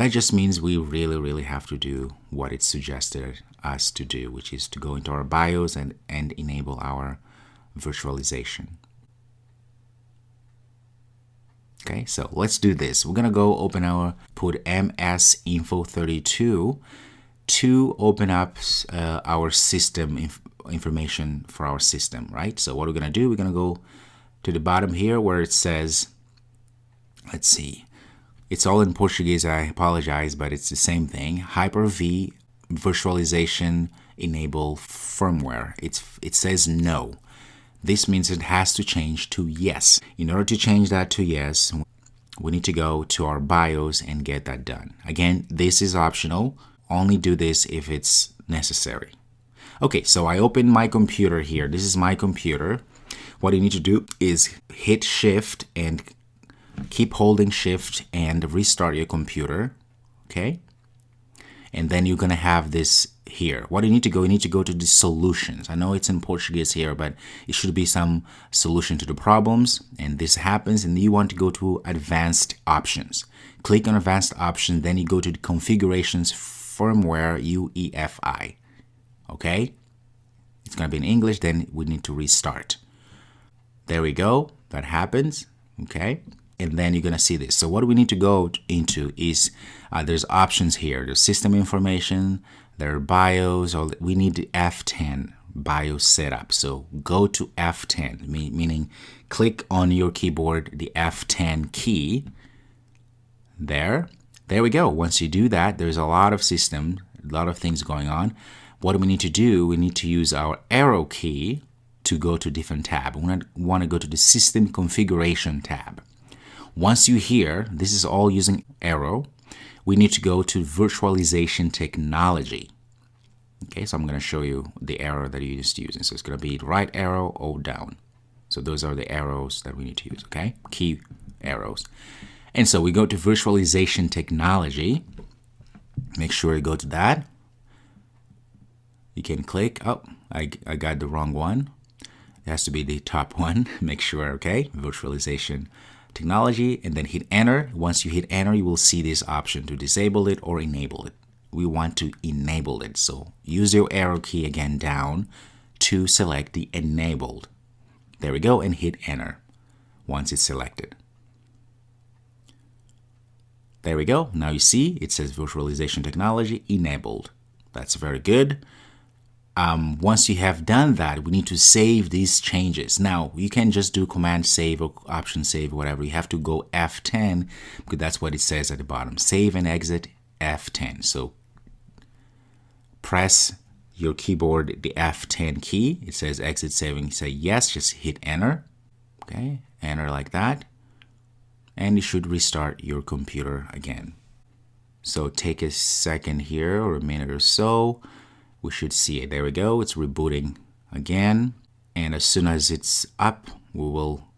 That just means we really have to do what it suggested us to do, which is to go into our BIOS and enable our virtualization. Okay, so let's do this. We're gonna go put msinfo32 to open up our system information for our system, right? So what we're gonna do, we're gonna go to the bottom here where it says, let's see, it's all in Portuguese, I apologize, but it's the same thing. Hyper-V virtualization enable firmware. It says no. This means it has to change to yes. In order to change that to yes, we need to go to our BIOS and get that done. Again, this is optional. Only do this if it's necessary. Okay, so I opened my computer here. This is my computer. What you need to do is hit Shift and keep holding Shift and restart your computer. Okay? And then you're going to have this here. What you need to go to the solutions. I know it's in Portuguese here, but it should be some solution to the problems. And this happens, and you want to go to advanced options. Click on advanced options, then you go to the configurations firmware UEFI. Okay? It's going to be in English, then we need to restart. There we go. That happens. Okay? And then you're going to see this. So what we need to go into is there's options here. There's system information, there are BIOS, or we need the F10 BIOS setup. So go to F10, meaning click on your keyboard the F10 key. There we go. Once you do that, there's a lot of things going on. What do we need to do? We need to use our arrow key to go to different tab. We want to go to the system configuration tab. Once you hear, this is all using arrow, we need to go to virtualization technology. Okay, so I'm going to show you the arrow that you're just using. So it's going to be right arrow or down. So those are the arrows that we need to use, okay? Key arrows. And so we go to virtualization technology. Make sure you go to that. You can click, oh, I got the wrong one. It has to be the top one. Make sure, okay? Virtualization technology, and then hit enter. Once you hit enter, you will see this option to disable it or enable it. We want to enable it, so use your arrow key again down to select the enabled. There we go, and hit enter once it's selected. There we go. Now you see it says virtualization technology enabled. That's very good. Once you have done that, we need to save these changes. Now, you can just do command save or option save, whatever. You have to go F10 because that's what it says at the bottom. Save and exit F10. So press your keyboard, the F10 key. It says exit saving. Say yes, just hit enter. Okay, enter like that. And you should restart your computer again. So take a second here or a minute or so. We should see it. There we go. It's rebooting again. And as soon as it's up, we will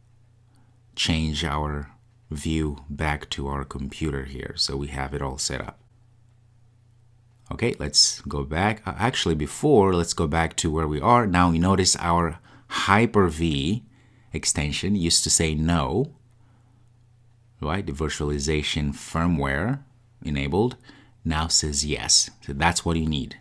change our view back to our computer here. So we have it all set up. Okay, let's go back. Actually, let's go back to where we are. Now you notice our Hyper-V extension used to say no, right? The virtualization firmware enabled now says yes. So that's what you need.